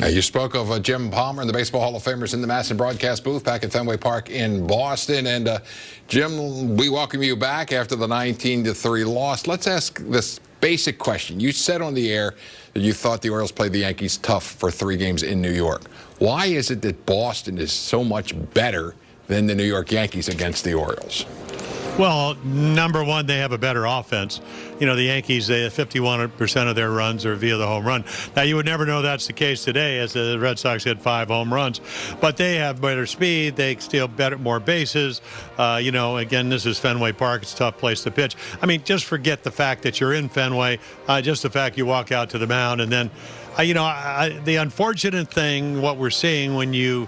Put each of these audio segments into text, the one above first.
You spoke of Jim Palmer and the Baseball Hall of Famers in the MASN broadcast booth back at Fenway Park in Boston. And Jim, we welcome you back after the 19-3 loss. Let's ask this basic question. You said on the air that you thought the Orioles played the Yankees tough for 3 games in New York. Why is it that Boston is so much better than the New York Yankees against the Orioles? Well, number one, they have a better offense. You know, the Yankees, 51% of their runs are via the home run. Now, you would never know that's the case today, as the Red Sox had 5 home runs. But they have better speed. They steal more bases. You know, again, this is Fenway Park. It's a tough place to pitch. I mean, just forget the fact that you're in Fenway. Just the fact you walk out to the mound. And then, you know, the unfortunate thing, what we're seeing when you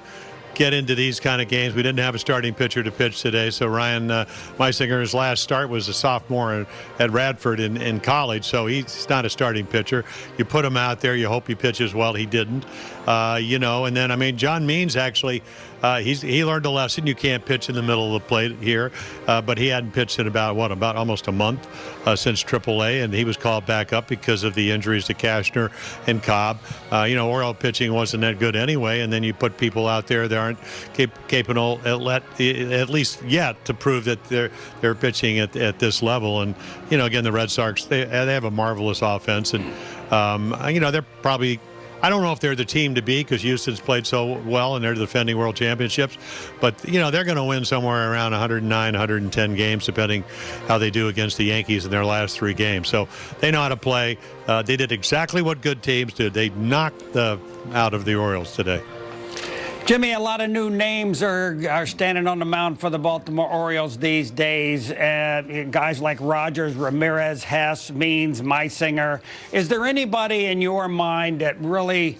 get into these kind of games. We didn't have a starting pitcher to pitch today, so Ryan Meisinger, his last start was a sophomore at Radford in college, so he's not a starting pitcher. You put him out there, you hope he pitches well. He didn't, you know. And then, I mean, John Means actually, he learned a lesson. You can't pitch in the middle of the plate here, but he hadn't pitched in about almost a month since AAA, and he was called back up because of the injuries to Cashner and Cobb. You know, Oriole pitching wasn't that good anyway, and then you put people out there that aren't capable, at least yet, to prove that they're pitching at this level. And you know, again, the Red Sox, they have a marvelous offense, and you know, they're probably, I don't know if they're the team to beat because Houston's played so well and they're the defending world championships. But, you know, they're going to win somewhere around 109, 110 games, depending how they do against the Yankees in their last 3 games. So they know how to play. They did exactly what good teams do. They knocked out of the Orioles today. Jimmy, a lot of new names are standing on the mound for the Baltimore Orioles these days. Guys like Rogers, Ramirez, Hess, Means, Meisinger. Is there anybody in your mind that really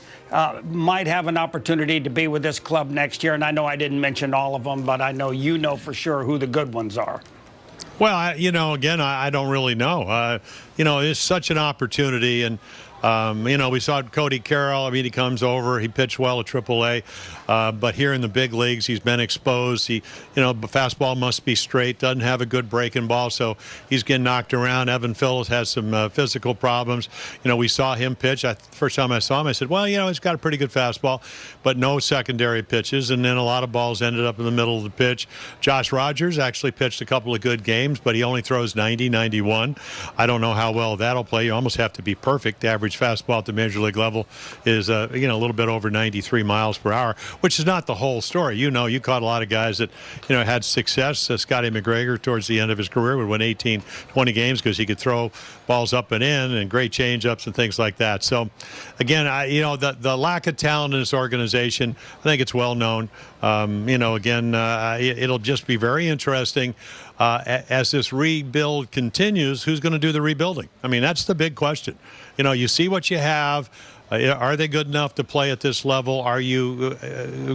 might have an opportunity to be with this club next year? And I know I didn't mention all of them, but I know you know for sure who the good ones are. Well, you know, again, I don't really know. You know, it's such an opportunity, and you know, we saw Cody Carroll. I mean, he comes over. He pitched well at AAA, but here in the big leagues, he's been exposed. You know, the fastball must be straight. Doesn't have a good breaking ball, so he's getting knocked around. Evan Phillips has some physical problems. You know, we saw him pitch. First time I saw him, I said, well, you know, he's got a pretty good fastball, but no secondary pitches, and then a lot of balls ended up in the middle of the pitch. Josh Rogers actually pitched a couple of good games, but he only throws 90, 91. I don't know how well that'll play. You almost have to be perfect. The average fastball at the major league level is you know, a little bit over 93 miles per hour, which is not the whole story. You know, you caught a lot of guys that, you know, had success. Scotty McGregor towards the end of his career would win 18, 20 games because he could throw balls up and in, and great change-ups and things like that. So again, you know, the lack of talent in this organization, I think it's well known. You know, again, it'll just be very interesting as this rebuild continues. Who's going to do the rebuilding? I mean, that's the big question. You know, you see what you have. Are they good enough to play at this level? Are you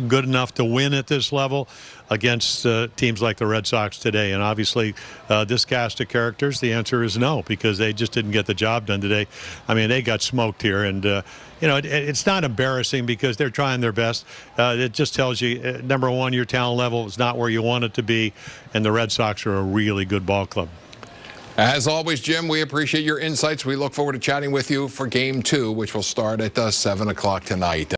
good enough to win at this level against teams like the Red Sox today? And obviously, this cast of characters, the answer is no, because they just didn't get the job done today. I mean, they got smoked here, and you know, it's not embarrassing because they're trying their best. It just tells you, number one, your talent level is not where you want it to be, and the Red Sox are a really good ball club. As always, Jim, we appreciate your insights. We look forward to chatting with you for Game 2, which will start at 7 o'clock tonight.